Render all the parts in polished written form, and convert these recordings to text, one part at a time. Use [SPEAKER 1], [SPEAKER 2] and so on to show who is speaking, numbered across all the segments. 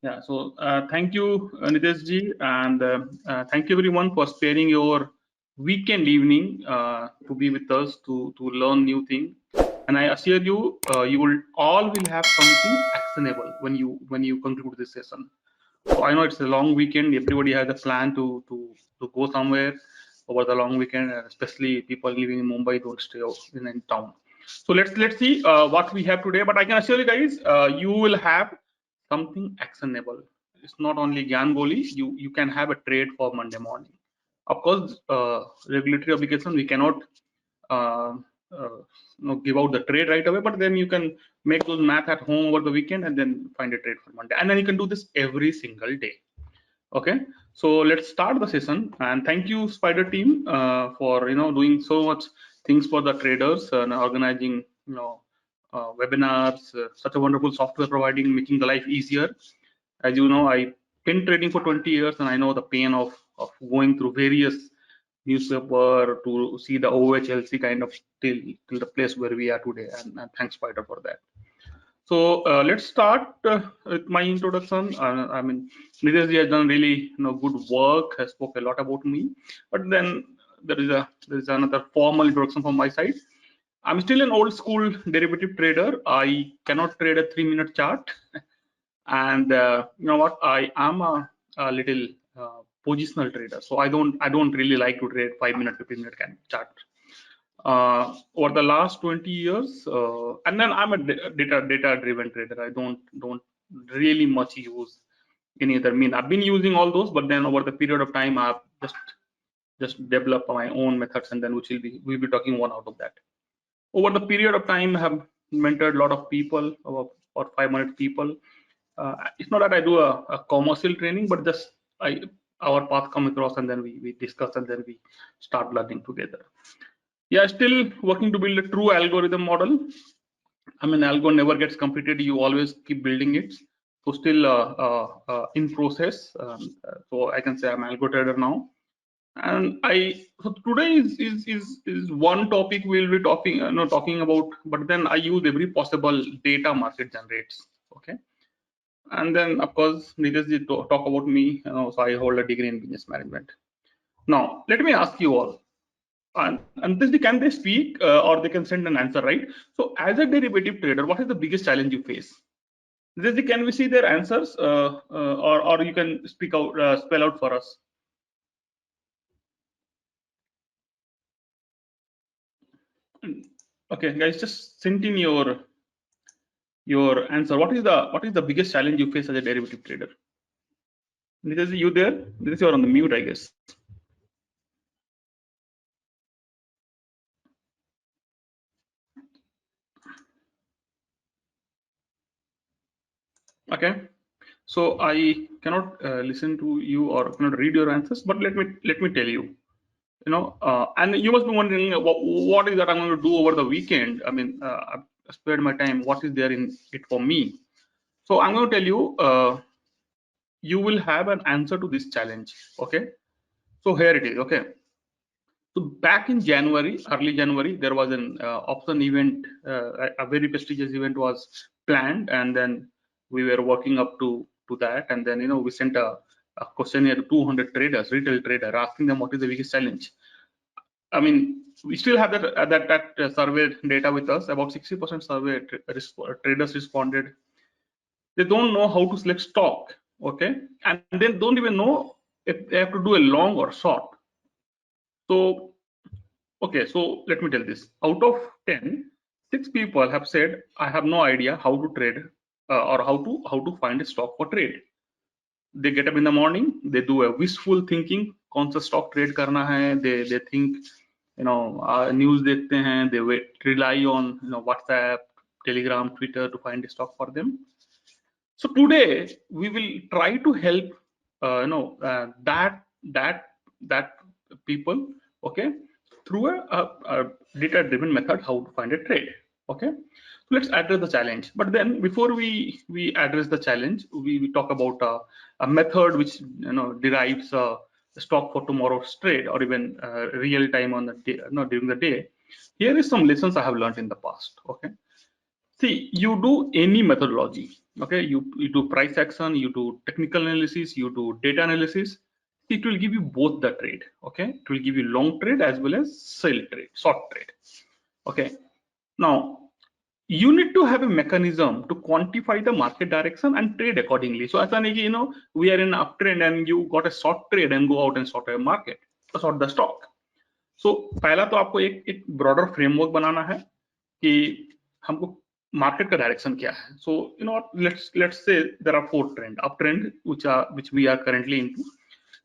[SPEAKER 1] Yeah, so thank you, Nitesh ji, and thank you everyone for sparing your weekend evening to be with us to learn new things. And I assure you, you will all will have something actionable when you conclude this session. So I know it's a long weekend. Everybody has a plan to go somewhere over the long weekend, and especially people living in Mumbai don't stay in town. So let's see what we have today. But I can assure you guys, you will have something actionable. It's not only Gyan Goli. You can have a trade for Monday morning. Of course, regulatory obligation we cannot uh, uh, give out the trade right away, but then you can make those math at home over the weekend and then find a trade for Monday, and then you can do this every single day. Okay, so let's start the session, and thank you Spider team for doing so much things for the traders and organizing webinars, such a wonderful software providing, making the life easier. As you know, I've been trading for 20 years and I know the pain of going through various newspaper to see the OHLC kind of till the place where we are today, and thanks Spider for that. So let's start with my introduction. I mean, Nitesh ji has done really good work, has spoke a lot about me, but then there is another formal introduction from my side. I'm still an old school derivative trader. I cannot trade a 3-minute chart, and you know what? I am a little positional trader, so I don't really like to trade 5-minute, 15-minute kind of chart. Over the last 20 years, and then I'm a data driven trader. I don't really much use any other mean. I've been using all those, but then over the period of time, I've just developed my own methods, and then we'll be talking one out of that. Over the period of time, I have mentored a lot of people, about 500 people. It's not that I do a commercial training, but just our path come across, and then we discuss, and then we start learning together. Yeah, still working to build a true algorithm model. I mean, algo never gets completed. You always keep building it. So still in process. So I can say I'm algo trader now. And so today is one topic we'll be talking about. But then I use every possible data market generates. Okay. And then of course, needless to talk about me. So I hold a degree in business management. Now let me ask you all. And this, can they speak or they can send an answer, right? So as a derivative trader, what is the biggest challenge you face? This, can we see their answers or you can speak out, spell out for us? Okay, guys, just send in your answer. What is the biggest challenge you face as a derivative trader? Nidhi, you there? Nidhi, you are on the mute, I guess. Okay, so I cannot listen to you or cannot read your answers, but let me tell you. And you must be wondering what is that I'm going to do over the weekend. I mean, I've spared my time. What is there in it for me? So I'm going to tell you, you will have an answer to this challenge. Okay, so here it is. Okay, so back in January, early January, there was an option event. A very prestigious event was planned, and then we were working up to that, and then we sent a questionnaire to 200 traders, retail trader, asking them what is the biggest challenge. I mean, we still have that survey data with us. About 60% survey traders responded. They don't know how to select stock, okay, and they don't even know if they have to do a long or short. So, okay, so let me tell this. Out of 10, 6 people have said, I have no idea how to trade or how to find a stock for trade. They get up in the morning, they do a wishful thinking, कौन सा stock trade करना है. They think, news देखते हैं. They rely on WhatsApp, Telegram, Twitter to find a stock for them. So today we will try to help that people, okay, through a data-driven method how to find a trade. Okay, so let's address the challenge. But then before we address the challenge, we talk about a method which derives a stock for tomorrow's trade or even real time on the day, during the day. Here is some lessons I have learned in the past. Okay, See, you do any methodology, okay? You do price action, you do technical analysis, you do data analysis. It will give you both the trade, okay? It will give you long trade as well as sell trade, short trade, okay? Now, you need to have a mechanism to quantify the market direction and trade accordingly. So, ऐसा नहीं कि we are in an uptrend and you got a short trade and go out and short a market, short the stock. So, पहला तो आपको एक broader framework बनाना है कि हमको market का direction क्या है. So, let's say there are 4 trend, uptrend which we are currently into.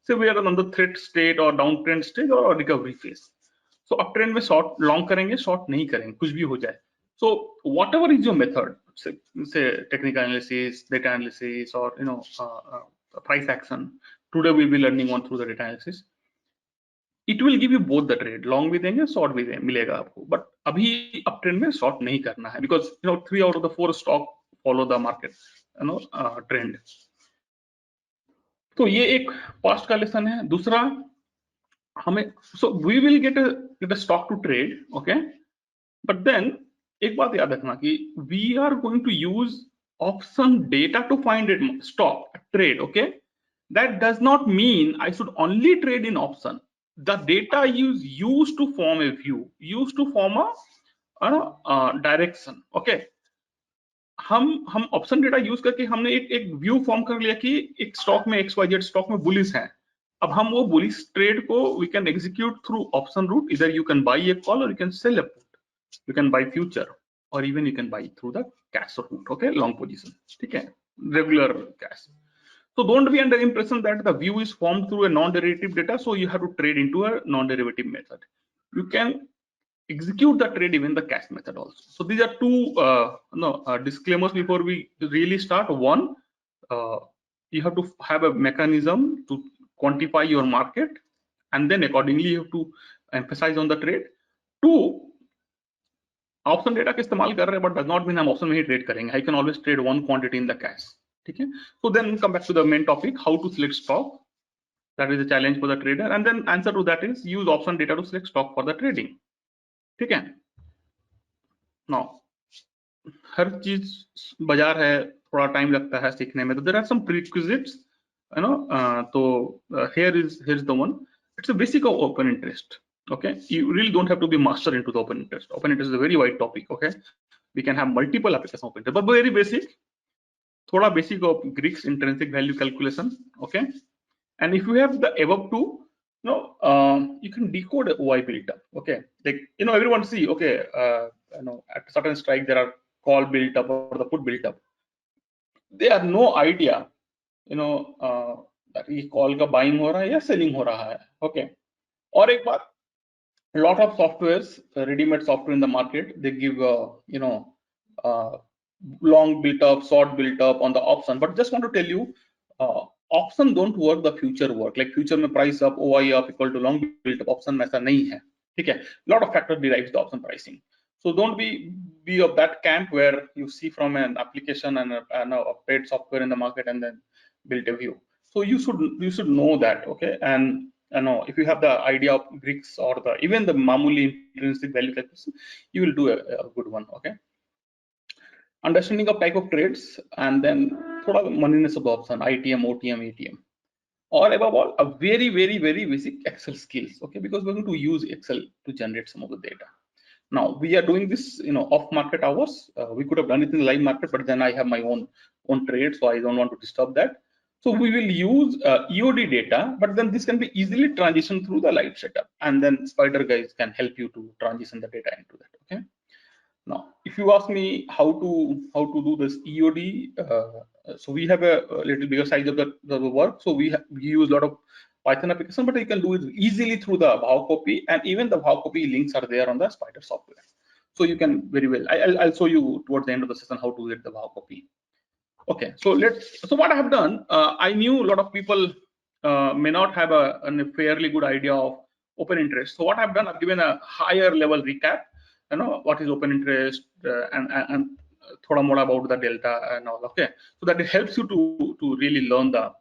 [SPEAKER 1] So we are on the threat state or downtrend stage or recovery phase. So uptrend में short long करेंगे, short नहीं करेंगे, कुछ भी हो जाए. So whatever is your method, say technical analysis, data analysis, or price action. Today we'll be learning on through the data analysis. It will give you both the trade, long भी देंगे, short भी मिलेगा आपको. But अभी uptrend में short नहीं करना है because 3 out of the 4 stock follow the market trend. तो ये एक पास्ट का लेसन है. दूसरा हमें so we will get a stock to trade, okay, but then एक बात याद रखना कि we are going to use option data to find it stock trade, okay. That does not mean I should only trade in option. The data is used to form a view, used to form a direction, okay. हम option data use करके हमने एक view form कर लिया कि एक stock में XYZ stock में बुलिश है. अब हम वो बुलिश ट्रेड को we can execute through option route. इधर you can buy a call और you can sell a put, you can buy future और even you can buy through the cash route, okay, long position, ठीक है, regular cash. So don't be under impression that the view is formed through a non-derivative data, so you have to trade into a non-derivative method. You can execute the trade even the cash method also. So these are two disclaimers before we really start. One, you have to have a mechanism to quantify your market, and then accordingly you have to emphasize on the trade. Two, option data का इस्तेमाल कर रहे हैं, but does not mean हम option में ही trade करेंगे. I can always trade one quantity in the cash, ठीक है. So then come back to the main topic, how to select stock. That is the challenge for the trader, and then answer to that is use option data to select stock for the trading, ठीक है. Now हर चीज बाजार है, थोड़ा time लगता है सीखने में, तो देयर आर सम प्रीरिक्विजिट्स, तो here's the one. It's a basic of open interest, okay. You really don't have to be master into the open interest. Open interest is a very wide topic, okay. We can have multiple applications of open interest, but very basic, thoda basic of Greek's intrinsic value calculation, okay. And if you have the above two, you can decode OI built up, okay. Like everyone see, okay, at a certain strike there are call built up or the put built up. They have no idea that ये call का buying हो रहा है या selling हो रहा है, okay. और एक बात, lot of softwares, ready-made software in the market, they give long built up, short built up on the option, but just want to tell you, option don't work, the future work. Like future में price up, OI up equal to long built up, option में ऐसा नहीं है, ठीक है. Lot of factor derives the option pricing. So don't be of that camp where you see from an application and a paid software in the market and then build a view. So you should know that, okay. And if you have the idea of Greeks or even the mamuli intrinsic value calculation, you will do a good one, okay. Understanding of type of trades, and then thoda moneyness of the option, ITM, OTM, ATM, or above all a very basic Excel skills, okay, because we're going to use Excel to generate some of the data. Now we are doing this off market hours. We could have done it in the live market, but then I have my own trade, so I don't want to disturb that. So we will use EOD data, but then this can be easily transitioned through the live setup, and then Spider guys can help you to transition the data into that, okay. Now if you ask me how to do this EOD, so we have a little bigger size of the work, so we use a lot of Python application, but you can do it easily through the Bhav copy, and even the Bhav copy links are there on the Spider software. So you can very well, I'll show you towards the end of the session how to get the Bhav copy. Okay, so what I have done, I knew a lot of people may not have a fairly good idea of open interest. So what I've done, I've given a higher level recap, what is open interest, and thoda more about the delta and all, okay, so that it helps you to really learn the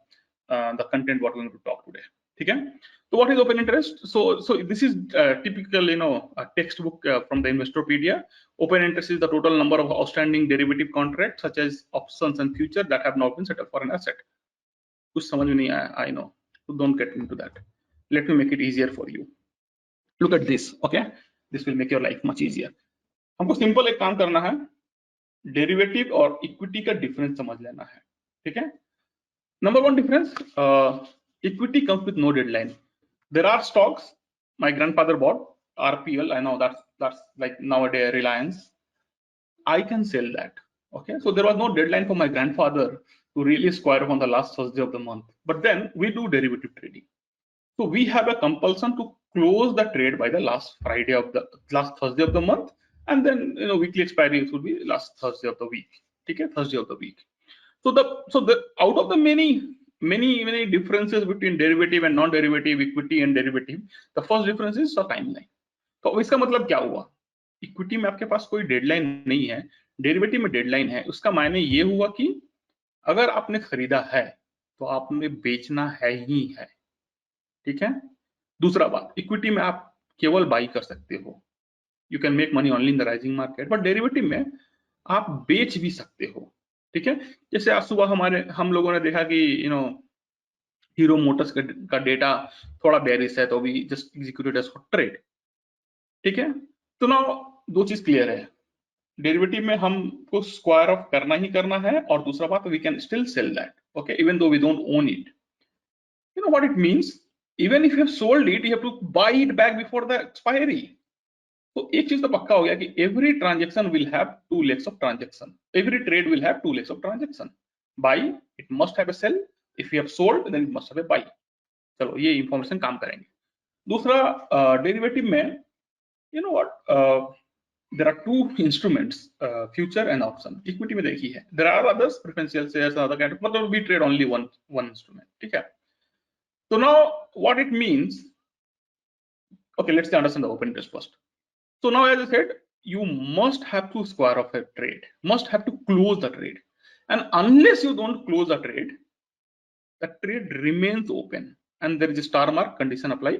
[SPEAKER 1] content what we're going to talk today, okay. So what is open interest? So this is typical, a textbook from the Investopedia. Open interest is the total number of outstanding derivative contracts such as options and future that have not been settled for an asset. कुछ समझ में नहीं आया, I know. So don't get into that. Let me make it easier for you. Look at this, okay? This will make your life much easier. हमको simple एक काम करना है, डेरिवेटिव और इक्विटी का डिफरेंस समझ लेना है, ठीक है? Number one difference, equity comes with no deadline. There are stocks my grandfather bought, RPL. I know that's like nowadays Reliance. I can sell that. Okay, so there was no deadline for my grandfather to really square up on the last Thursday of the month. But then we do derivative trading, so we have a compulsion to close the trade by the last Thursday of the month, and then weekly expiry would be last Thursday of the week. Okay, Thursday of the week. So the out of the many differences between derivative and non-derivative, equity and derivative, the first difference is the timeline. तो इसका मतलब क्या हुआ? Equity में आपके पास कोई deadline नहीं है, डेरिवेटिव में डेडलाइन है। उसका मायने ये हुआ कि अगर आपने खरीदा है तो आपने बेचना है ही है, ठीक है? दूसरा बात, इक्विटी में आप केवल बाई कर सकते हो, you can make money only in the rising market, but derivative में आप बेच भी सकते हो, ठीक है? जैसे आज सुबह हम लोगों ने देखा कि हीरो मोटर्स का डेटा थोड़ा बेरिश है, तो अभी just executed as for trade, ठीक है? तो ना दो चीज क्लियर है, डेरिवेटिव में हमको स्क्वायर ऑफ करना ही करना है, और दूसरा बात, we can still sell that, okay, even though we don't own it. You know what it means? Even if you have sold it, you have to buy it back before the expiry. तो एक चीज तो पक्का हो गया कि every transaction will have two legs of transaction. Every trade will have two legs of transaction. Buy, it must have a sell. If you have sold, then it must have a buy. चलो ये information काम करेंगे. दूसरा derivative में, you know what? There are two instruments, future and option. Equity में देखी है. There are others, preferential shares and other kind of, मतलब we trade only one instrument. ठीक है? So now what it means, okay, let's understand the open interest first. So now, as I said, you must have to square off a trade, must have to close the trade, and unless you don't close the trade remains open, and there is a star mark condition apply.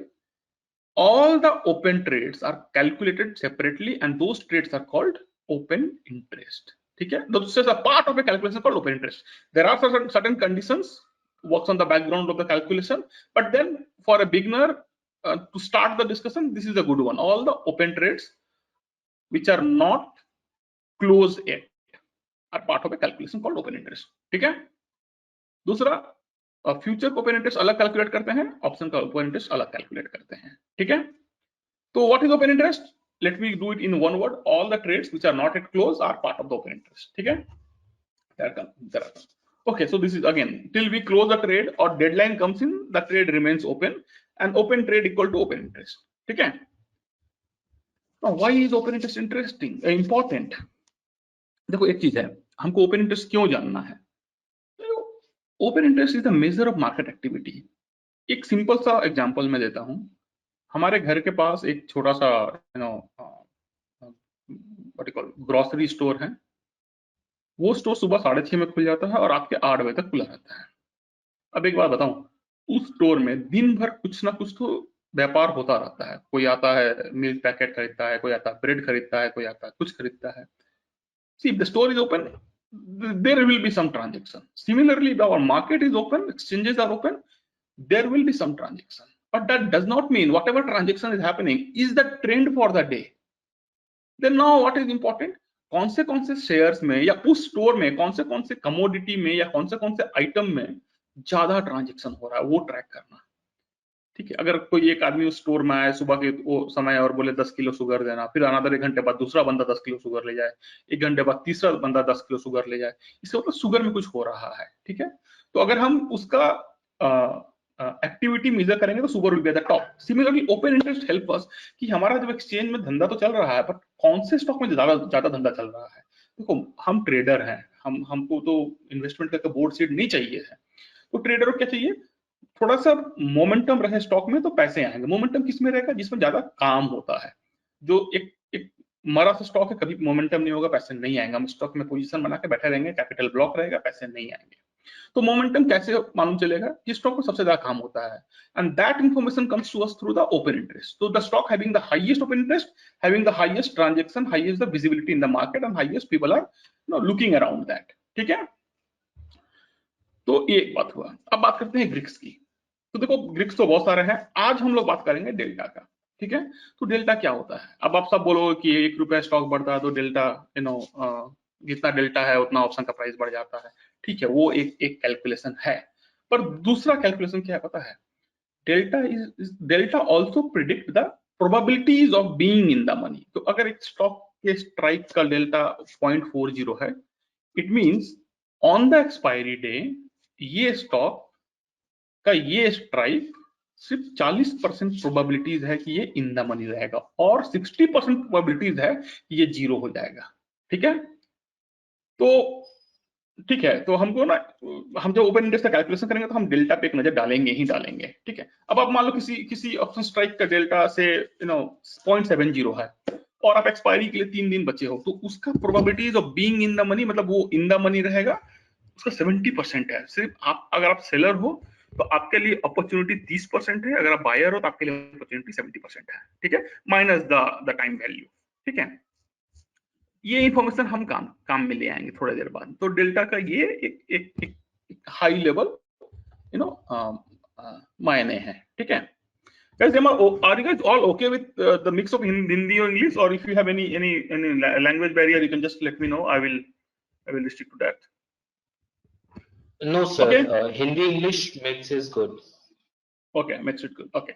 [SPEAKER 1] All the open trades are calculated separately, and those trades are called open interest. Okay, this is a part of a calculation called open interest. There are certain conditions works on the background of the calculation, but then for a beginner to start the discussion, this is a good one. All the open trades which are not closed yet are part of a calculation called open interest. ठीक है? दूसरा, future open interest अलग calculate करते हैं, option का open interest अलग calculate करते हैं, ठीक है? तो what is open interest? Let me do it in one word, all the trades which are not at close are part of the open interest, ठीक है? There are. Okay, so this is again till we close the trade or deadline comes in, the trade remains open, and open trade equal to open interest. ठीक है? Now, why is open interest interesting, important? देखो एक चीज है, हमको open interest क्यों जानना है? Open interest is the measure of market activity. एक सिंपल सा एग्जांपल मैं देता हूं. हमारे घर के पास एक छोटा सा ग्रोसरी स्टोर है. वो स्टोर सुबह 6:30 में खुल जाता है और रात के 8 बजे तक खुला रहता है. अब एक बात बताऊं, उस स्टोर में दिन भर कुछ ना कुछ तो व्यापार होता रहता है. कोई आता है मिल्क पैकेट खरीदता है, कोई आता है ब्रेड खरीदता है, कोई आता है कुछ खरीदता है. See, if the store is open, there will be some transaction. Similarly, if our market is open, exchanges are open, there will be some transaction. But that does not mean whatever transaction is happening is the trend for the day. Then now what is important? कौन से shares में या उस store में कौन से commodity में या कौन से आइटम में ज्यादा ट्रांजेक्शन हो रहा है, वो ट्रैक करना. ठीक है? अगर कोई एक आदमी उस स्टोर में आए सुबह के वो समय और बोले 10 किलो शुगर देना, फिर अनदर 1 घंटे बाद दूसरा बंदा 10 किलो शुगर ले जाए, 1 घंटे बाद तीसरा बंदा 10 किलो शुगर ले जाए, इससे मतलब शुगर में कुछ हो रहा है. ठीक है? तो अगर हम उसका एक्टिविटी मेजर करेंगे तो sugar will be at the top. Similarly open interest help us कि हमारा जब एक्सचेंज में धंधा तो चल रहा है, बट कौन से स्टॉक में ज्यादा धंधा चल रहा है. देखो हम ट्रेडर हैं, हमको तो इन्वेस्टमेंट का बोर्ड सीट नहीं चाहिए है. तो ट्रेडर को क्या चाहिए? थोड़ा सा मोमेंटम रहे स्टॉक में तो पैसे आएंगे. मोमेंटम किसमें रहेगा? जिसमें ज्यादा काम होता है. जो एक मरा सा स्टॉक है, कभी मोमेंटम नहीं होगा, पैसे नहीं आएंगे. हम स्टॉक में पोजीशन बना के बैठे रहेंगे, कैपिटल ब्लॉक रहेगा, पैसे नहीं आएंगे. तो मोमेंटम कैसे मालूम चलेगा कि स्टॉक में सबसे ज्यादा काम होता है, and that information comes to us through the open interest. तो the stock having the highest open interest, having the highest transaction, highest the visibility in the market and highest people are looking around that. ठीक है, तो ये एक बात हुआ. अब बात करते हैं ग्रिक्स की. तो देखो ग्रिक्स तो बहुत सारे हैं, आज हम लोग बात करेंगे डेल्टा का. ठीक है, तो डेल्टा क्या होता है? अब आप सब बोलोगे कि 1 रुपया स्टॉक बढ़ता है तो डेल्टा जितना डेल्टा है उतना ऑप्शन का प्राइस बढ़ जाता है. ठीक है, वो एक एक कैलकुलेशन है, पर दूसरा कैलकुलेशन क्या है पता है? Delta also predict the probabilities of being in the money. तो अगर एक स्टॉक के स्ट्राइक का डेल्टा 0.40 है, it means on the expiry day ये स्टॉक का ये स्ट्राइक सिर्फ 40% प्रोबेबिलिटीज है कि ये इन द मनी रहेगा और 60% प्रोबेबिलिटीज है कि ये जीरो हो जाएगा. ठीक है, तो ठीक है, तो हमको ना, हम जब ओपन इंटरेस्ट का कैलकुलेशन करेंगे तो हम डेल्टा पे एक नजर डालेंगे ही डालेंगे. ठीक है, अब आप मान लो किसी ऑप्शन स्ट्राइक का डेल्टा से 0.70 है और आप एक्सपायरी के लिए 3 दिन बचे हो, तो उसका probabilities of being in the money, मतलब वो इन द मनी रहेगा, उसका 70% है. सिर्फ आप, अगर आप सेलर हो तो आपके लिए अपॉर्चुनिटी 30% है, अगर आप बायर हो तो आपके लिए अपॉर्चुनिटी 70% है. ठीक है, माइनस द टाइम वैल्यू. ठीक है, ये इंफॉर्मेशन हम काम में ले आएंगे थोड़ी देर बाद. तो डेल्टा का ये एक हाई लेवल मायने है. ठीक है guys, are you guys all okay with the mix of Hindi or English, or if you have any language barrier, you can just let me know. I will restrict to that.
[SPEAKER 2] No sir,
[SPEAKER 1] Okay.
[SPEAKER 2] Hindi English mix is good.
[SPEAKER 1] Okay, makes it good. Okay.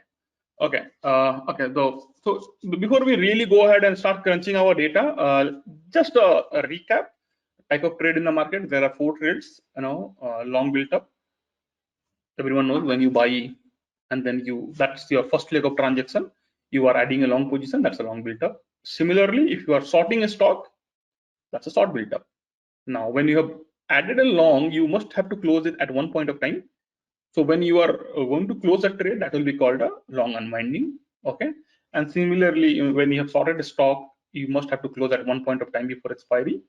[SPEAKER 1] Okay. So before we really go ahead and start crunching our data, just a recap. Type of trade in the market. There are 4 trades. Long built up. Everyone knows when you buy and then that's your first leg of transaction. You are adding a long position. That's a long built up. Similarly, if you are shorting a stock, that's a short built up. Now, when you have added a long, you must have to close it at one point of time. So when you are going to close a trade, that will be called a long unwinding. Okay. And similarly, when you have shorted a stock, you must have to close at one point of time before expiry.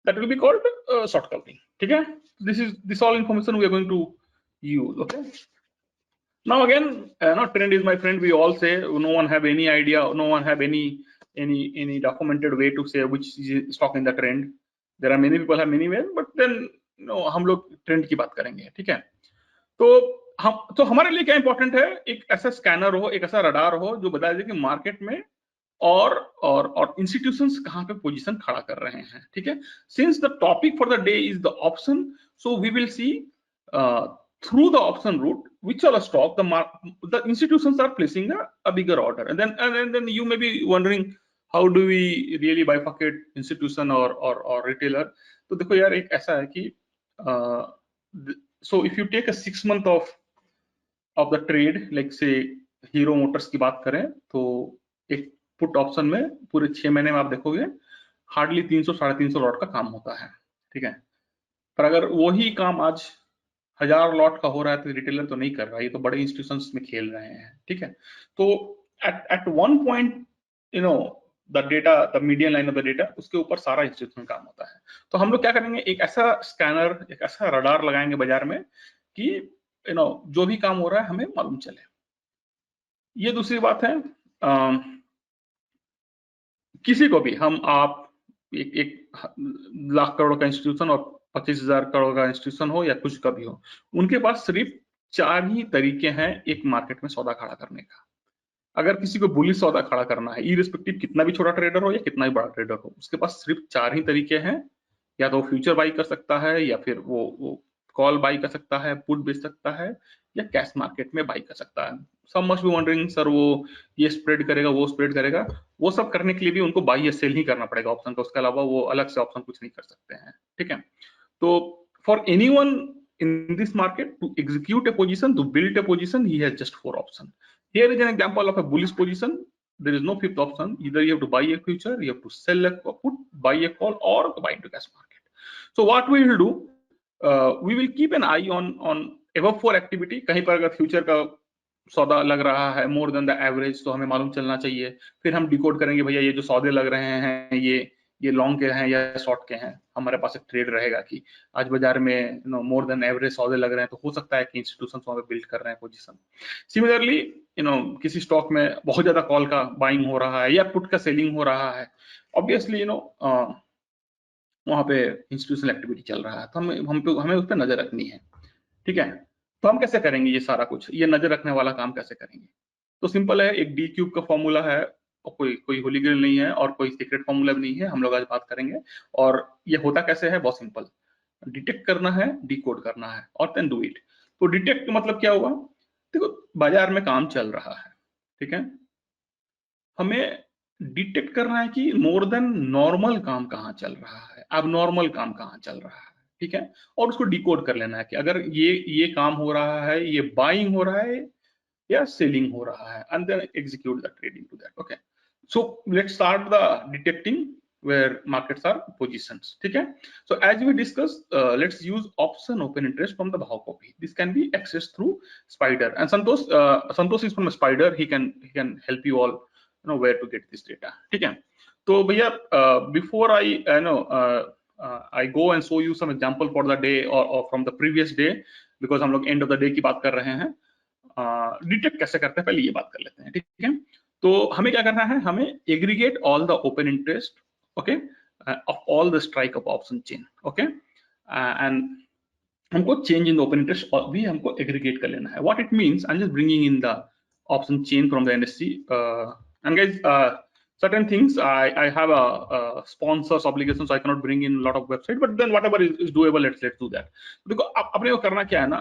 [SPEAKER 1] That will be called short covering. Okay. This all information we are going to use. Okay. Now again, trend is my friend. We all say no one have any idea, no one have any documented way to say which is stock in the trend. There are many people have many ways, but then हम लोग trend की बात करेंगे. ठीक है, तो हमारे लिए क्या इंपॉर्टेंट है? एक ऐसा स्कैनर हो, एक ऐसा रडार हो जो बता दे कि मार्केट में और इंस्टीट्यूशंस कहाँ पे पोजीशन खड़ा कर रहे हैं. ठीक है, since the topic for the day is the option, so we will see through the option route which all stock the institutions are placing a bigger order, and then you may be wondering how do we really bifurcate institution or retailer. तो देखो यार, एक ऐसा है कि so if you take a 6 month of the trade, like say hero Motors की बात करें तो एक पुट ऑप्शन में पूरे 6 महीने में आप देखोगे हार्डली 300-350 लॉट का काम होता है. ठीक है, पर अगर वही काम आज 1000 लॉट का हो रहा है तो रिटेलर तो नहीं कर रहा है, ये तो बड़े इंस्टीट्यूशंस में खेल रहे हैं. ठीक है, तो at one point the data, the median line of the data, उसके ऊपर सारा इंस्टीट्यूशन काम होता है. तो हम लोग क्या करेंगे, एक ऐसा स्कैनर, एक ऐसा रडार लगाएंगे बाजार में कि जो भी काम हो रहा है हमें मालूम चले. ये दूसरी बात है. किसी को भी आप एक लाख करोड़ का इंस्टीट्यूशन और 25,000 करोड़ का इंस्टीट्यूशन हो या कुछ का भी हो, उनके पास सिर्फ 4 ही तरीके हैं एक मार्केट में सौदा खड़ा करने का. अगर किसी को बुलिश सौदा खड़ा करना है, इरिस्पेक्टिव कितना भी छोटा ट्रेडर हो या कितना भी बड़ा ट्रेडर हो, उसके पास सिर्फ 4 ही तरीके हैं. या तो फ्यूचर बाई कर सकता है, या फिर वो कॉल बाई कर सकता है, पुट बेच सकता है, या कैश मार्केट में बाई कर सकता है. सब मस्ट बी वंडरिंग सर वो ये स्प्रेड करेगा, वो स्प्रेड करेगा. वो सब करने के लिए भी उनको बाई या सेल ही करना पड़ेगा ऑप्शन का, उसके अलावा वो अलग से ऑप्शन कुछ नहीं कर सकते हैं. ठीक है, तो for anyone in this market to execute a position, to build a position, he has just 4 options. Here is an example of a bullish position. There is no 5th option. Either you have to buy a future, you have to sell a put, buy a call, or to buy into cash market. So what we will do, we will keep an eye on above 4 activity. कहीं पर अगर future का सौदा लग रहा है more than the average, तो हमें मालूम चलना चाहिए. फिर हम डिकोड करेंगे, भैया ये जो सौदे लग रहे हैं ये लॉन्ग के हैं या शॉर्ट के हैं, हमारे पास एक ट्रेड रहेगा कि आज बाजार में मोर देन एवरेज सौदे लग रहे हैं, तो हो सकता है कि इंस्टीट्यूशन वहां पे बिल्ड कर रहे हैं पोजीशन। सिमिलरली किसी स्टॉक में बहुत ज्यादा कॉल का बाइंग हो रहा है या पुट का सेलिंग हो रहा है, ऑब्वियसली वहां पे इंस्टीट्यूशनल एक्टिविटी चल रहा है, तो हमें उस पर नजर रखनी है। ठीक है, तो हम कैसे करेंगे ये सारा कुछ, ये नजर रखने वाला काम कैसे करेंगे? तो सिंपल है, एक डी क्यूब का फॉर्मूला है, और कोई कोई होली ग्रेल नहीं है और कोई सीक्रेट फॉर्मूला भी नहीं है, हम लोग आज बात करेंगे। और ये होता कैसे है, बहुत सिंपल, डिटेक्ट करना है, डिकोड करना है और देन डू इट। तो डिटेक्ट मतलब क्या हुआ, देखो बाजार में काम चल रहा है, ठीक है, हमें डिटेक्ट करना है कि मोर देन नॉर्मल काम कहाँ चल रहा है, अब नॉर्मल काम कहाँ चल रहा है, ठीक है, और उसको डिकोड कर लेना है कि अगर ये काम हो रहा है, ये बाइंग हो रहा है या सेलिंग हो रहा है, and then execute the trading to that. Okay, so let's start the detecting where markets are positions. ठीक है, so as we discussed, let's use option open interest from the Bhav copy. This can be accessed through Spider, and Santosh is from Spider. He can help you all where to get this data. ठीक है, तो भैया before I go and show you some example for the day or from the previous day, because हम लोग end of the day की बात कर रहे हैं, डिटेक्ट कैसे करते हैं पहले ये बात कर लेते हैं। ठीक है, तो हमें क्या करना है, हमें aggregate all the open interest, okay, of all the strike of option chain, okay, and हमको change in the open interest भी हमको एग्रीगेट कर लेना है। What it means, I am just bringing in the option chain from the NSC, and guys certain things I have a sponsors obligation, so I cannot bring in a lot of website, but then whatever is doable, let's do that। देखो अपने को करना क्या है ना,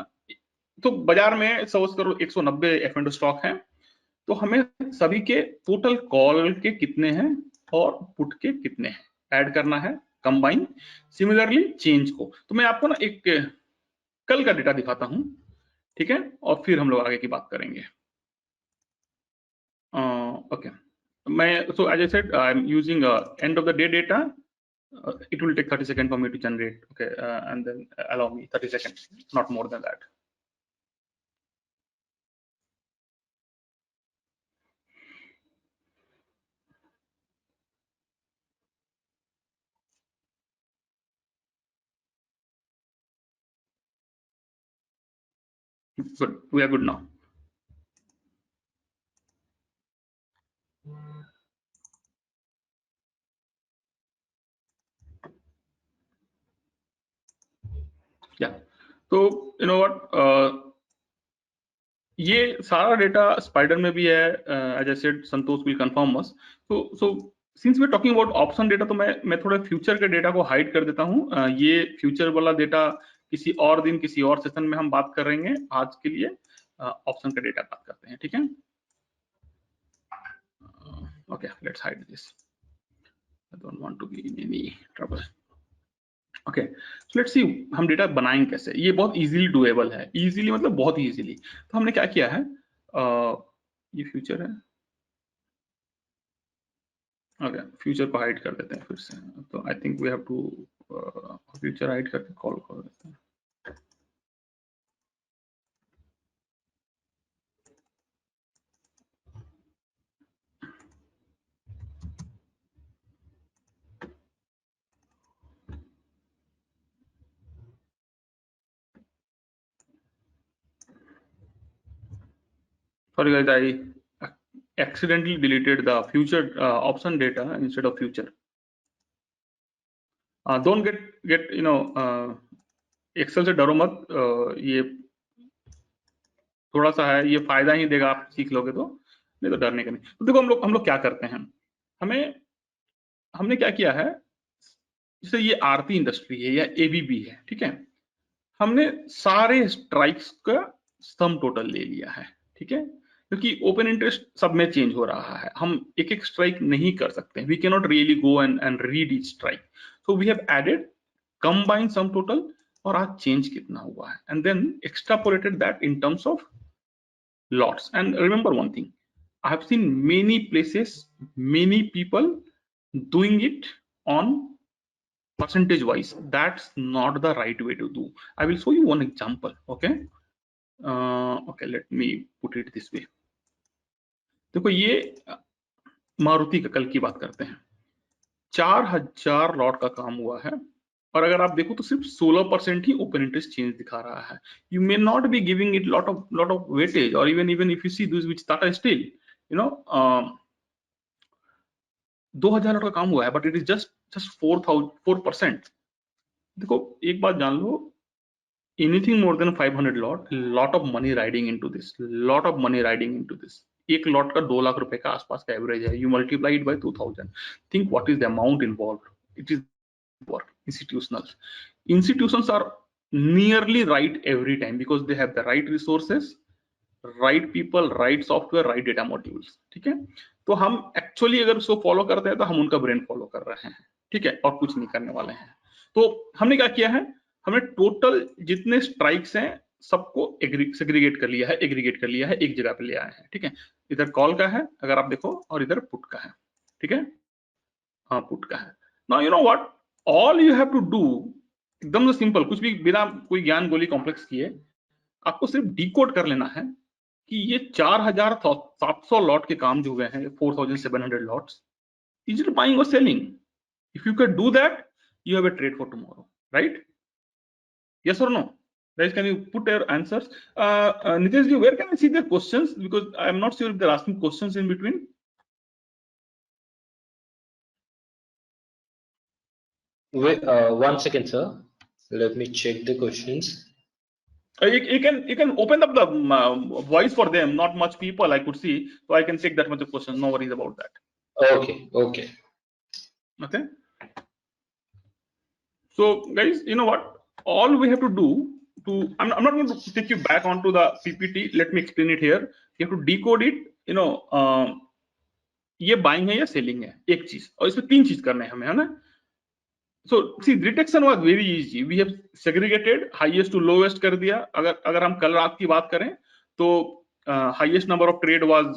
[SPEAKER 1] तो बाजार में सपोज करो 190 एफ स्टॉक है, तो हमें सभी के टोटल कॉल के कितने हैं और पुट के कितने हैं ऐड करना है, कंबाइन। सिमिलरली चेंज को, तो मैं आपको ना एक कल का डेटा दिखाता हूं, ठीक है, और फिर हम लोग आगे की बात करेंगे। ओके, मैं so as I said I am using end of the day data, it will take 30 seconds for me to generate, okay, and then allow me 30 seconds, not more than that। Good, we are good now। या तो you know what, ये सारा data spider में भी है, as I said Santosh will confirm us. So since we are talking about option data, तो मैं थोड़ा फ्यूचर के डेटा को हाइड कर देता हूँ। ये फ्यूचर वाला डेटा किसी और दिन किसी और सेशन में हम बात करेंगे, आज के लिए ऑप्शन का डेटा बात करते हैं, ठीक है। Okay, let's hide this, I don't want to be in any trouble. Okay, so let's see हम डेटा बनाएंगे कैसे। ये बहुत इजीली डुएबल है, इजीली मतलब बहुत ही इजीली। तो हमने क्या किया है, ये फ्यूचर है, ओके, फ्यूचर को हाइड कर देते हैं फिर से। तो I think we have to future hide करके कॉल कर देते हैं। Sorry guys, I accidentally deleted the future option data instead of future। don't get Excel से डरो मत, ये थोड़ा सा है, ये फायदा ही देगा, आप सीख लोगे तो, नहीं तो डरने का नहीं। तो देखो हम लोग क्या करते हैं, हमने क्या किया है, जैसे ये आरती इंडस्ट्री है या एबीबी है, ठीक है, हमने सारे स्ट्राइक्स का सम टोटल ले लिया है, ठीक है, क्योंकि ओपन इंटरेस्ट सब में चेंज हो रहा है, हम एक एक स्ट्राइक नहीं कर सकते, we can not really go and read each strike. So we have added combine sum total और आज चेंज कितना हुआ है, and then extrapolated that in terms of lots। And remember one thing, I have seen many places, many people doing it on percentage wise. That's not the right way to do। I will show you one example, okay। Okay, let me put it this way। देखो ये मारुति का कल की बात करते हैं, 4000 lot का काम हुआ है, और अगर आप देखो तो सिर्फ 16% ही ओपन इंटरेस्ट चेंज दिखा रहा है. You may not be giving it lot of weightage, or even if you see this which Tata Steel, you know, 2000 lot का काम हुआ है, बट इट इज जस्ट 4%. देखो एक बात जान लो, anything more than 500 lot of money riding into this, lot of money riding into this. एक lot का 2 लाख रुपए का आसपास का एवरेज है. You multiply it by 2000, think what is the amount involve. It is work. Institutions are nearly right every time because they have the right resources, right people, right software, right data modules. ठीक है, तो हम actually अगर उसको follow करते हैं तो हम उनका ब्रेन फॉलो कर रहे हैं. ठीक है, और कुछ नहीं करने वाले हैं. तो हमने क्या किया है, हमने टोटल जितने स्ट्राइक्स हैं सबको सेग्रीगेट कर लिया है, एग्रीगेट कर लिया है, एक जगह पे ले आए हैं. ठीक है, इधर कॉल का है अगर आप देखो, और इधर पुट का है. ठीक है, हाँ पुट का है. Now you know what all you have to do, एकदम से सिंपल, कुछ भी बिना कोई ज्ञान गोली कॉम्प्लेक्स किए, आपको सिर्फ डिकोड कर लेना है कि ये 4700 लॉट के काम जो हुए हैं, 4700 लॉट्स, इज इट बाइंग और selling. If you can do that, you have a trade for tomorrow, right? Yes or no? Guys, can you put your answers? Nitesh ji, where can I see their questions? Because I'm not sure if they're asking questions in between.
[SPEAKER 2] Wait, 1 second, sir. Let me check the questions.
[SPEAKER 1] You can open up the voice for them. Not much people I could see, so I can take that much of questions. No worries about that.
[SPEAKER 2] Okay, okay.
[SPEAKER 1] Okay. So, guys, you know what? All we have to do I'm not going to take you back onto the PPT. Let me explain it here. You have to decode it. You know, ये buying है या selling है, एक चीज, और इसमें 3 चीज करने हैं हमें, है ना. So see, detection was very easy. We have segregated highest to lowest कर दिया. अगर हम कल रात की बात करें तो highest number of trade was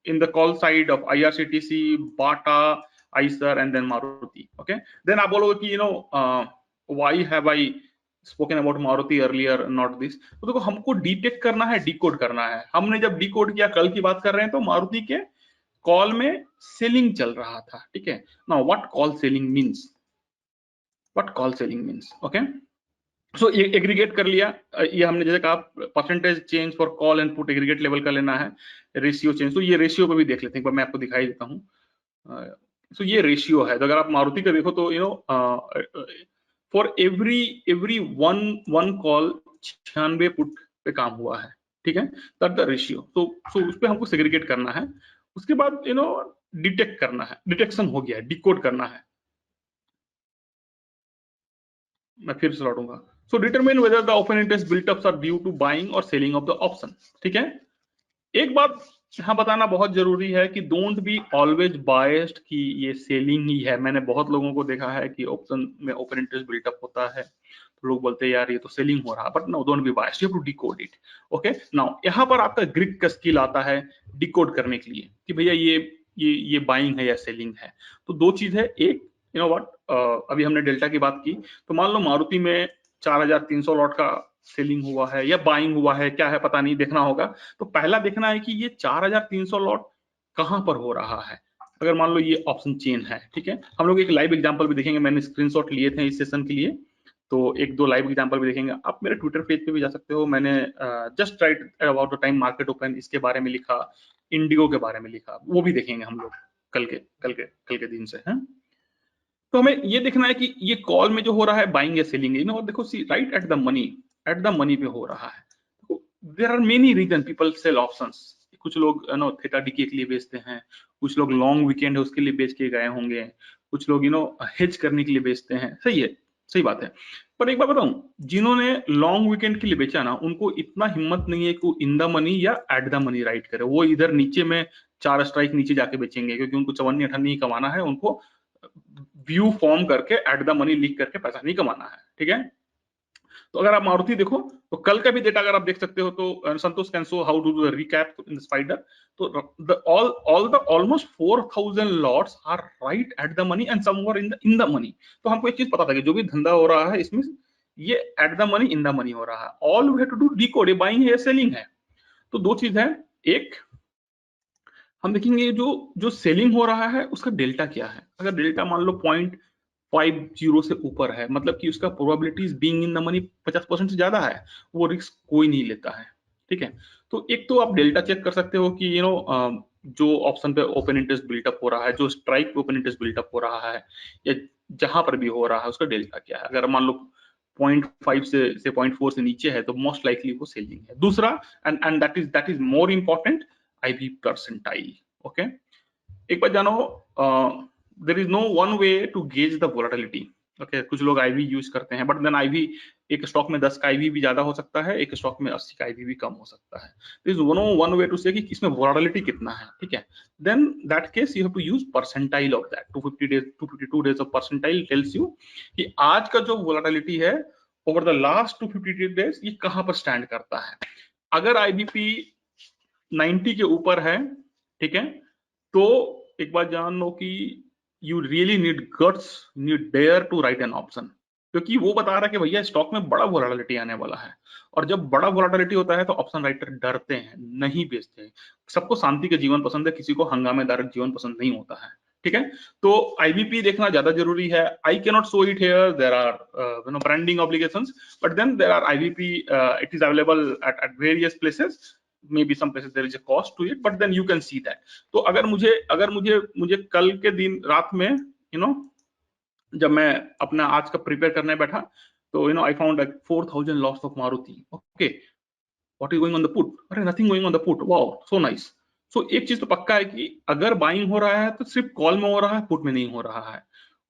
[SPEAKER 1] in the call side of IRCTC, Bata, Eiser, and then Maruti. Okay. Then आप बोलोगे कि why have I spoken about Maruti earlier, not this? तो देखो, हमको डिटेक्ट करना है, डिकोड करना है. हमने जब डिकोड किया, कल की बात कर रहे हैं, तो मारुति के कॉल में सेलिंग चल रहा था. ठीक है, now what call selling means, okay. So ये एग्रीगेट कर लिया. ये हमने जैसे कहा percentage change for call and put aggregate level का लेना है, रेशियो चेंज. तो ये रेशियो पे भी देख लेते हैं, मैं आपको दिखाई देता हूँ. सो ये रेशियो है. तो अगर आप मारुति का देखो तो for every one call 96 put पे काम हुआ है. ठीक है, दैट द रेशियो. तो उस पे हमको सेग्रीगेट करना है. उसके बाद डिटेक्ट करना है. डिटेक्शन हो गया है, डिकोड करना है. मैं फिर से लौटूंगा. So determine whether the open interest buildups are due to buying और सेलिंग ऑफ द ऑप्शन. ठीक है, एक बात यहाँ बताना बहुत जरूरी है कि डोंट बी ऑलवेज बायस्ड कि ये सेलिंग ही है. मैंने बहुत लोगों को देखा है कि ऑप्शन में ओपन इंटरेस्ट बिल्टअप होता है तो लोग बोलते हैं यार ये तो सेलिंग हो रहा है, but no, don't be biased, you have to decode it. Okay, now यहाँ पर आपका ग्रिक का स्किल आता है डिकोड करने के लिए कि भैया ये बाइंग है या सेलिंग है. तो 2 चीज है. एक, यू नो व्हाट, अभी हमने डेल्टा की बात की, तो मान लो मारुति में 4300 लॉट का सेलिंग हुआ है या बाइंग हुआ है, क्या है पता नहीं, देखना होगा. तो पहला देखना है कि ये 4300 लॉट कहां पर हो रहा है. अगर मान लो ये ऑप्शन चेन है, ठीक है, हम लोग एक लाइव एग्जांपल भी देखेंगे. मैंने स्क्रीनशॉट लिए थे इस सेशन के लिए, तो 1-2 लाइव एग्जांपल भी देखेंगे. आप मेरे ट्विटर पेज पे भी जा सकते हो. मैंने just right about the time market open इसके बारे में लिखा, इंडिगो के बारे में लिखा, वो भी देखेंगे हम लोग कल के दिन से. है, तो हमें ये देखना है कि ये कॉल में जो हो रहा है बाइंग या सेलिंग है. देखो, see right at the money पे हो रहा है. There are many reason people sell options. कुछ लोग थीटा डीके के लिए बेचते हैं, कुछ लोग लॉन्ग वीकेंड है उसके लिए बेच के गए होंगे, कुछ लोग हेज करने के लिए बेचते हैं. सही है, सही बात है. पर एक बात बताऊं, जिन्होंने लॉन्ग वीकेंड के लिए बेचा ना, उनको इतना हिम्मत नहीं है कि वो इन द मनी या एट द मनी राइट करे. वो इधर नीचे में 4 स्ट्राइक नीचे जाके बेचेंगे, क्योंकि उनको 54-58 ही कमाना है. उनको व्यू फॉर्म करके एट द मनी लिख करके पैसा नहीं कमाना है. ठीक है, तो अगर आप मारुति देखो तो कल का भी डेटा अगर आप देख सकते हो तो Santosh can show how to do the recap in the spider. तो the almost 4000 lots are right at the money and somewhere in the money. तो हमको एक चीज पता था कि जो भी धंधा हो रहा है इसमें ये at the money, in the money हो रहा है. All we have to do decode, ये बाइंग है, सेलिंग है. तो 2 चीज है. एक, हम देखेंगे जो जो सेलिंग हो रहा है उसका डेल्टा क्या है। अगर डेल्टा मान लो 0.50 से ऊपर है, मतलब कि उसका probabilities being in the money 50% से ज्यादा है, वो रिस्क कोई नहीं लेता है। ठीक है, तो एक तो आप डेल्टा चेक कर सकते हो कि जो ऑप्शन पे ओपन इंटरेस्ट बिल्टअप हो रहा है, जो स्ट्राइक पे ओपन इंटरेस्ट बिल्टअप हो रहा है, या जहां पर भी हो रहा है उसका डेल्टा क्या है। अगर मान लो 0.5 से 0.4 से नीचे है तो मोस्ट लाइकली वो सेलिंग है। दूसरा, and that is more important, IV percentile. Okay, एक बात जानो, there is no one way to gauge the volatility. Okay, कुछ लोग आईवी यूज करते हैं, बट देन आईवी, एक स्टॉक में 10 का आईवी भी ज्यादा हो सकता है, एक स्टॉक में 80 का आईवी भी कम हो सकता है। This no one way to say कि इसमें वोलेटिलिटी कितना है। ठीक है, then that case you have to use percentile of that. 250 days, 252 days of percentile tells you कि आज का जो वोलेटिलिटी है ओवर द लास्ट 250 डेज ये कहां पर स्टैंड करता है। अगर आईबीपी 90 के ऊपर है, ठीक है, तो एक बात जान लो कि you really need guts, need dare to write an option, क्योंकि वो बता रहा है कि भैया स्टॉक में बड़ा वोलेटिलिटी आने वाला है। और जब बड़ा वोलेटिलिटी होता है तो ऑप्शन राइटर डरते हैं, नहीं बेचते हैं। सबको शांति का जीवन पसंद है, किसी को हंगामेदार जीवन पसंद नहीं होता है। ठीक है, तो आईबीपी देखना ज्यादा जरूरी है। I can not show it here, there are branding obligations, but then there are IBP, it is available at various places, maybe some places there is a cost to it, but then you can see that. तो अगर मुझे कल के दिन रात में, जब मैं अपना आज का प्रिपेयर करने बैठा, तो I found like 4000 lots of Maruti. Okay, what is going on the put? अरे nothing going on the put, wow so nice. So एक चीज तो पक्का है कि अगर बाइंग हो रहा है तो सिर्फ कॉल में हो रहा है, पुट में नहीं हो रहा है।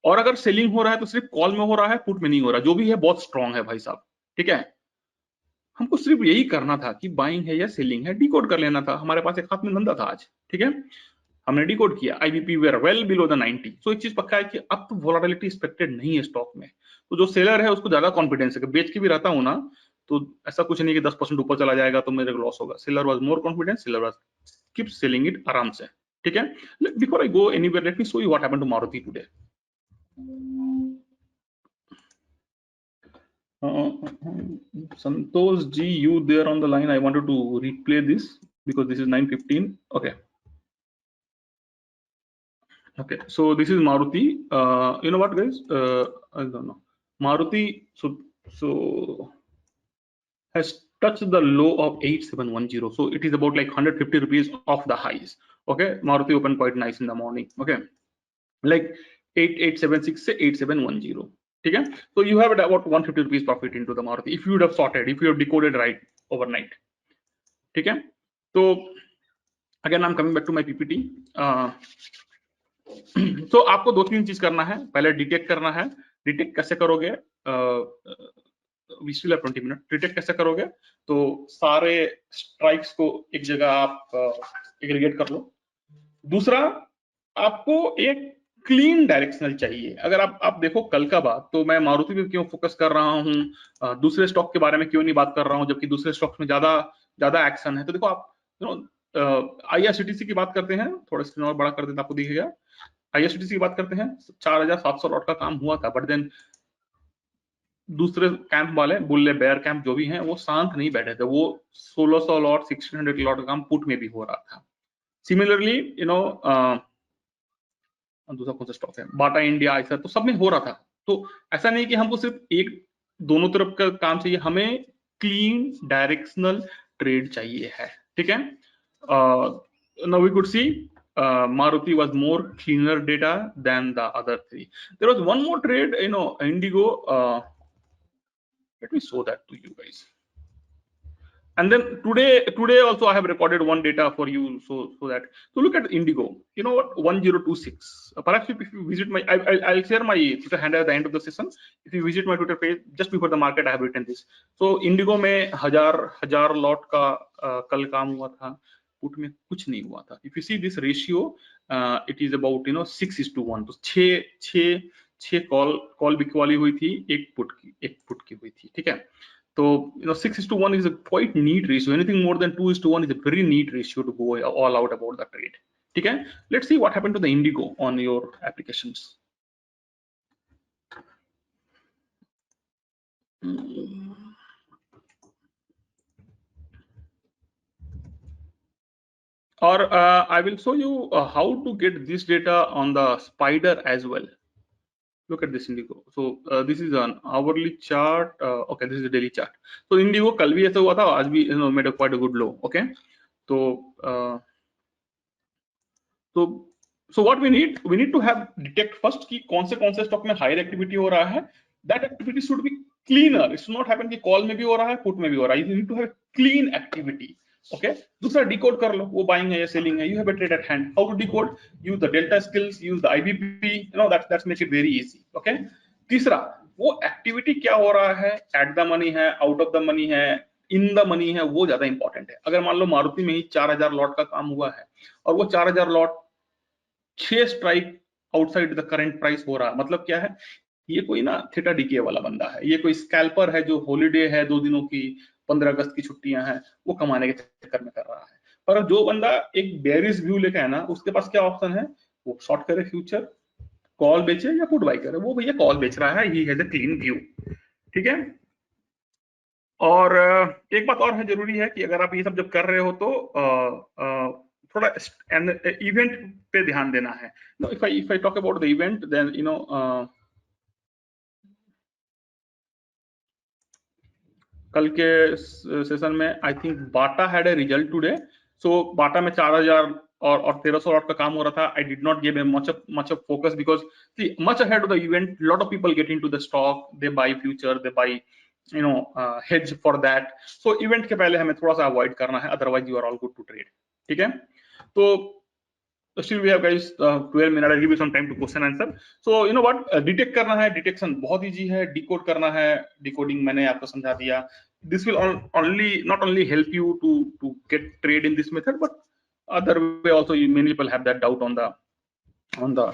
[SPEAKER 1] और अगर सेलिंग हो रहा है तो सिर्फ कॉल में हो रहा है, पुट में नहीं हो रहा। जो भी है बहुत स्ट्रांग है भाई साहब। ठीक है, हमको सिर्फ यही करना था कि बाइंग है या सेलिंग है, डिकोड कर लेना था। हमारे पास एक हाथ में धंधा था आज। ठीक है, हमने डिकोड किया, IBP were well below the 90। सो एक चीज पक्का है कि अब तो वोलेटिलिटी एक्सपेक्टेड नहीं है स्टॉक में। तो जो सेलर है उसको ज्यादा कॉन्फिडेंस है कि बेच के भी रहता हूं ना, तो ऐसा कुछ नहीं कि 10% ऊपर चला जाएगा तो मेरे को लॉस होगा। Seller was more confident, seller was keep selling it आराम से। ठीक है, before I go anywhere, let me show you what happened to Maruti today. Santosh ji, you there on the line? I wanted to replay this because this is 9:15. Okay. Okay. So this is Maruti. You know what, guys? I don't know. Maruti. So has touched the low of 8710. So it is about like 150 rupees off the highs. Okay. Maruti opened quite nice in the morning. Okay. Like 8876 से 8710. ठीक है, so you have about 150 rupees profit into the Maruti if you would have sorted, if you have decoded right overnight. ठीक है, तो again I am coming back to my PPT. तो आपको दो तीन चीज करना है। पहले डिटेक्ट करना है। डिटेक्ट कैसे करोगे? We still have 20 minute. Detect कैसे करोगे? तो सारे स्ट्राइक्स को एक जगह आप एग्रीगेट कर लो। दूसरा, आपको एक क्लीन डायरेक्शनल चाहिए। अगर आप देखो कल का बात, तो मैं मारुति पे क्यों फोकस कर रहा हूँ, दूसरे स्टॉक के बारे में क्यों नहीं बात कर रहा हूँ, जबकि दूसरे स्टॉक्स में ज्यादा ज्यादा एक्शन है। तो देखो आप आईआरसीटीसी की बात करते हैं, थोड़ा स्क्रीन और बड़ा कर देता आपको दिखेगा। आईआरसीटीसी की बात करते हैं, 4700 लॉट का काम हुआ था, बट देन दूसरे कैंप वाले, बुल्ले बेयर कैंप जो भी हैं, वो शांत नहीं बैठे थे। वो 1600 लॉट, 1600 लॉट का काम पुट में भी हो रहा था। सिमिलरली दूसरा कौन सा स्टॉक है, बाटा इंडिया, ऐसा तो सब में हो रहा था। तो ऐसा नहीं कि हमको सिर्फ एक, दोनों तरफ का काम चाहिए, हमें क्लीन डायरेक्शनल ट्रेड चाहिए है। ठीक है, now we could see Maruti was more cleaner data than the other three. There was one more trade, Indigo. Let me show that to you guys. And then today also I have recorded one data for you, so that, so look at Indigo. You know what, 1026. Perhaps if you visit my, I'll share my Twitter handle at the end of the session. If you visit my Twitter page just before the market, I have written this. So Indigo में हजार lot का कल काम हुआ था, put में कुछ नहीं हुआ था। If you see this ratio, it is about 6:1. तो छह कॉल बिकवाली हुई थी, एक पुट की हुई थी। ठीक है, so 6:1 is a quite neat ratio. Anything more than 2:1 is a very neat ratio to go all out about the trade. Okay, let's see what happened to the Indigo on your applications. or I will show you how to get this data on the spider as well. Look at this Indigo. So this is an hourly chart. Okay, this is a daily chart. So Indigo कल भी ऐसा हुआ था, आज भी made a quite a good low. Okay, so so so what we need to have detect first कि कौन से स्टॉक में हायर एक्टिविटी हो रहा है. That activity should be cleaner. It should not happen कि कॉल में भी हो रहा है, पुट में भी हो रहा है. You need to have clean activity. Okay. दूसरा डिकोड कर लो, वो बाइंग है या सेलिंग है. You have a trade at hand. How to decode? Use the delta skills, use the IBP. That's make it very easy. Okay. तीसरा, वो activity क्या हो रहा है, एट द मनी है, आउट ऑफ द मनी है, इन the money है, वो ज्यादा इंपॉर्टेंट है. अगर मान लो मारुति में ही 4000 लॉट का काम हुआ है और वो 4000 lot 6 strike outside the current price हो रहा, मतलब क्या है, ये कोई ना थीटा डीके वाला बंदा है, ये कोई स्कैल्पर है जो हॉलीडे है 2 दिनों की, 15 अगस्त की छुट्टियां हैं, वो कमाने के चक्कर में कर रहा है. पर जो बंदा एक बेरिश व्यू लेके है ना, उसके पास क्या ऑप्शन है, वो शॉर्ट करे फ्यूचर, कॉल बेचे या पुट बाई करे. वो भैया कॉल बेच रहा है, he has a clean view. ठीक है. और एक बात और है, जरूरी है कि अगर आप ये सब जब कर रहे हो तो थोड़ा इवेंट पे ध्यान देना है. If I talk about the event, then कल के सेशन में I think Bata had a result today. So Bata में 4000 और 1300 लॉट का काम हो रहा था. I did not give much of focus because see, much ahead of the event, lot of people get into the stock, they buy future, they buy hedge for that. So event के पहले हमें थोड़ा सा avoid करना है, otherwise you are all good to trade. ठीक है. तो still we have guys 12 minutes. I'll give you some time to question answer. So you know what, detect करना है, डिटेक्शन बहुत इजी है. डिकोड करना है, डिकोडिंग मैंने आपको समझा दिया. This will not only help you to get trade in this method, but other way also. Many people have that doubt on the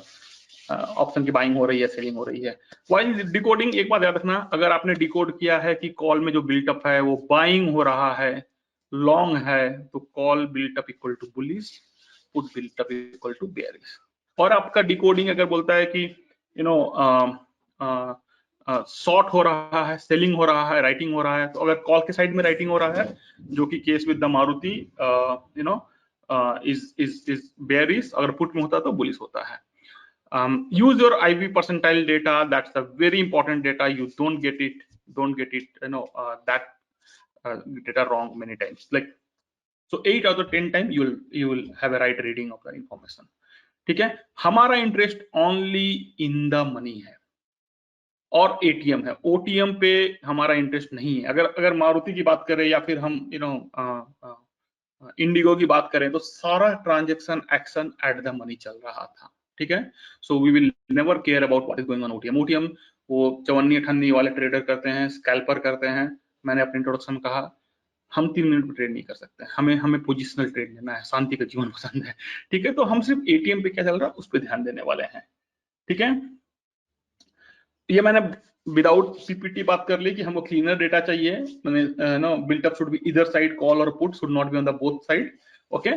[SPEAKER 1] option की बाइंग हो रही है, सेलिंग हो रही है. वाइल डिकोडिंग, एक बात याद रखना, अगर आपने डिकोड किया है कि कॉल में जो बिल्टअप है वो बाइंग हो रहा है, लॉन्ग है, तो call built up equal to bullish, put built up equal to bearish. और आपका डिकोडिंग अगर बोलता है कि शॉर्ट हो रहा है, सेलिंग हो रहा है, राइटिंग हो रहा है, तो अगर कॉल के साइड में राइटिंग हो रहा है, जो कि case with the Maruti is bearish, अगर पुट में होता है तो बुलिश होता है. Use your IV percentile data. That's the very important data. You don't get it that data wrong many times. Like, so 8 out of 10 time you will have a right reading of the information. ठीक है. हमारा interest only in the money है और ATM है. OTM पे हमारा interest नहीं है. अगर मारुति की बात करें या फिर हम इंडिगो की बात करें, तो सारा transaction action at the money चल रहा था. ठीक है. So we will never care about what is going on OTM. OTM वो चवन्नी अठन्नी वाले ट्रेडर करते हैं, स्कैल्पर करते हैं. मैंने अपने इंट्रोडक्शन में कहा, हम 3 मिनट में ट्रेड नहीं कर सकते. हमें पोजिशनल ट्रेड लेना है, शांति का जीवन पसंद है. ठीक है. तो हम सिर्फ एटीएम पे क्या चल रहा है उस पर ध्यान देने वाले हैं. ठीक है. ये मैंने विदाउट पीपीटी बात कर ली कि हमको क्लीनर डेटा चाहिए. मैंने बिल्टअप शुड बी इधर साइड, कॉल और put should not be on the both side. Okay.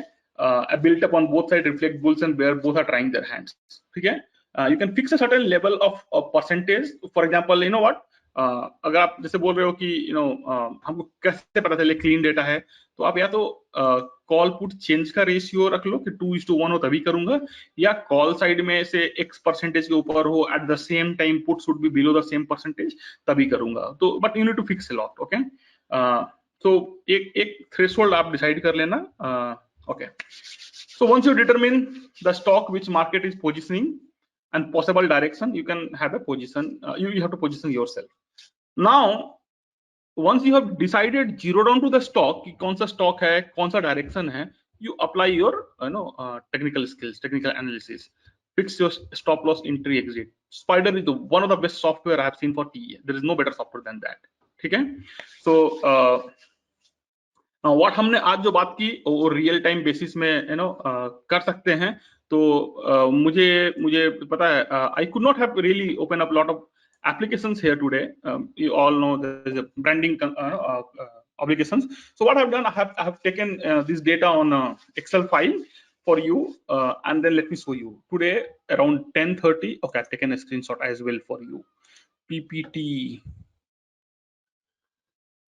[SPEAKER 1] built up on both sides reflect bulls and bear, both are trying their hands. ठीक है. You can fix a certain level of percentage. For example, you know what, अगर आप जैसे बोल रहे हो कि हमको कैसे पता चले क्लीन डेटा है, तो आप या तो कॉल पुट चेंज का रेशियो रख लो कि 2:1 हो तभी करूंगा, या कॉल साइड में से x परसेंटेज के ऊपर हो, at the same time put should be below the same percentage, तभी करूंगा. तो but you need to fix a lot. Okay. तो एक थ्रेशोल्ड आप डिसाइड कर लेना. Okay. So once you determine the stock which market is positioning and possible direction, you can have a position. You have to position yourself. Now, once you have decided, zero down to the stock कि कौन सा stock है, कौन सा direction है, you apply your technical skills, technical analysis. Fix your stop loss, entry, exit. Spider is one of the best software I have seen for TE. There is no better software than that. ठीक है. So what हमने आज जो बात की वो real time basis में कर सकते हैं. तो मुझे पता है, I could not have really open up lot of applications here today. You all know there's a branding obligations. So what I've done, I have taken this data on Excel file for you, and then let me show you today around 10:30. Okay, I've taken a screenshot as well for you. PPT.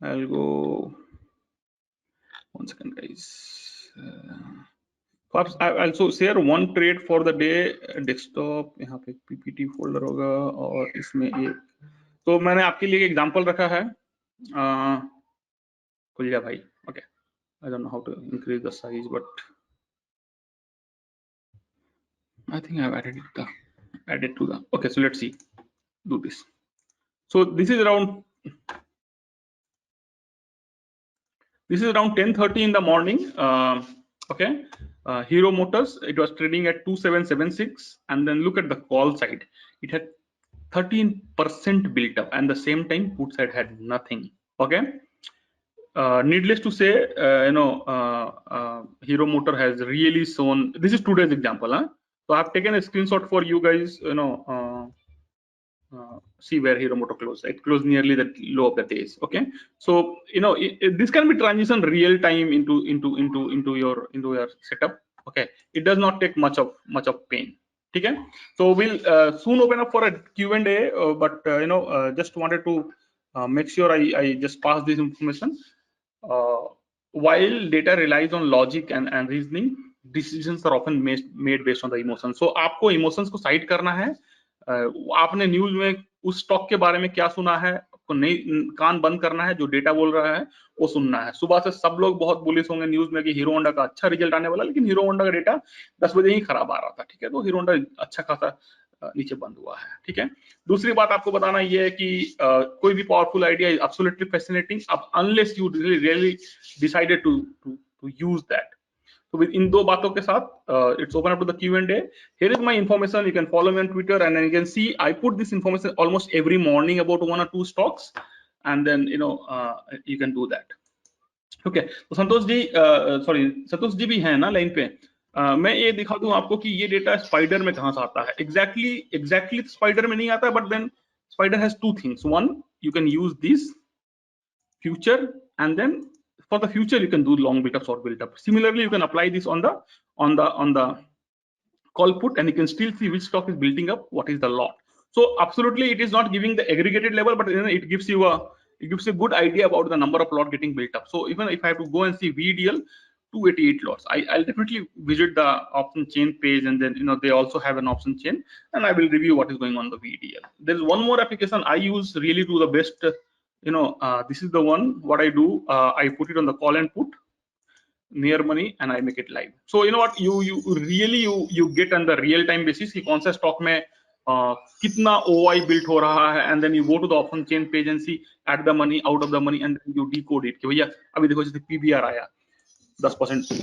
[SPEAKER 1] I'll go. One second, guys. Perhaps I also share one trade for the day. Desktop यहाँ पे PPT folder होगा और इसमें एक, तो मैंने आपके लिए एक एग्जांपल रखा है, खुल गया भाई. Okay, I don't know how to increase the size, but I think I've added to the. Okay, so let's see, do this. So this is around 10:30 in the morning. Okay, Hero Motors, it was trading at 2776, and then look at the call side. It had 13% built up, and the same time put side had nothing. Okay. Needless to say, Hero Motor has really shown. This is today's example, huh? So I've taken a screenshot for you guys. See where Hero Motor closed. It closed nearly the low of the days. Okay, so this can be transition real time into your setup. Okay, it does not take much of pain. Okay, so we'll soon open up for a Q&A, but just wanted to make sure I just pass this information. While data relies on logic and reasoning, decisions are often made based on the emotions. So आपको emotions को side करना है. आपने news में उस stock के बारे में क्या सुना है, आपको नहीं, कान बंद करना है, जो डेटा बोल रहा है वो सुनना है. सुबह से सब लोग बहुत बुलिश होंगे न्यूज में कि हीरो होंडा का अच्छा रिजल्ट आने वाला, लेकिन हीरो होंडा का डेटा 10 बजे ही खराब आ रहा था. ठीक है, तो हीरो होंडा अच्छा खासा नीचे बंद हुआ है. ठीक है, दूसरी बात आपको बताना ये है कि कोई भी powerful idea is absolutely fascinating unless you really decided to use that. So with इन दो बातों के साथ it's open up to the Q&A. Here is my information. You can follow me on Twitter, and then you can see I put this information almost every morning about 1 or 2 stocks, and then you can do that. Okay, तो Santosh ji, sorry Santosh ji भी हैं ना line पे. मैं ये दिखा दूं आपको कि ये डेटा स्पाइडर में कहां से आता है. एग्जैक्टली स्पाइडर में नहीं आता, but then spider has two things. One, you can use this future, and then for the future you can do long build up, short build up. Similarly, you can apply this on the call put, and you can still see which stock is building up, what is the lot. So absolutely it is not giving the aggregated level, but it gives you a good idea about the number of lot getting built up. So even if I have to go and see VDL 288 lots, I'll definitely visit the option chain page, and then they also have an option chain, and I will review what is going on the VDL. There's one more application I use really to the best. This is the one. What I do, I put it on the call and put near money, and I make it live. So you know what, you really get on the real time basis कि कौन सा stock में कितना OI built हो रहा है, and then you go to the option chain page and see at the money, out of the money, and then you decode it कि भैया अभी देखो जैसे PBR आया 10%.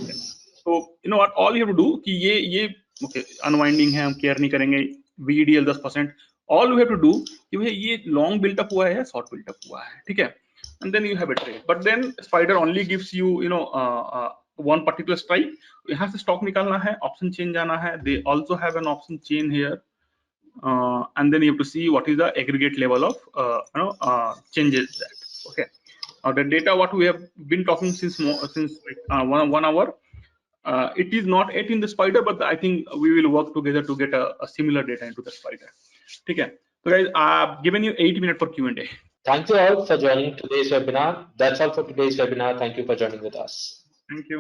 [SPEAKER 1] So you know what, all you have to do कि ये okay, unwinding है, हम केयर नहीं करेंगे. VDL 10%, all you have to do कि भैया ये long built up हुआ है या short built up हुआ है. ठीक है, and then you have a trade. But then spider only gives you one particular strike. यहाँ से stock निकालना है, option chain जाना है. They also have an option chain here, and then you have to see what is the aggregate level of changes that. Okay, the data what we have been talking since like, 1 hour. It is not yet in the spider, but I think we will work together to get a similar data into the spider. Okay, so guys, I've given you 8 minutes for Q&A.
[SPEAKER 2] Thank you all for joining today's webinar. That's all for today's webinar. Thank you for joining with us.
[SPEAKER 1] Thank you.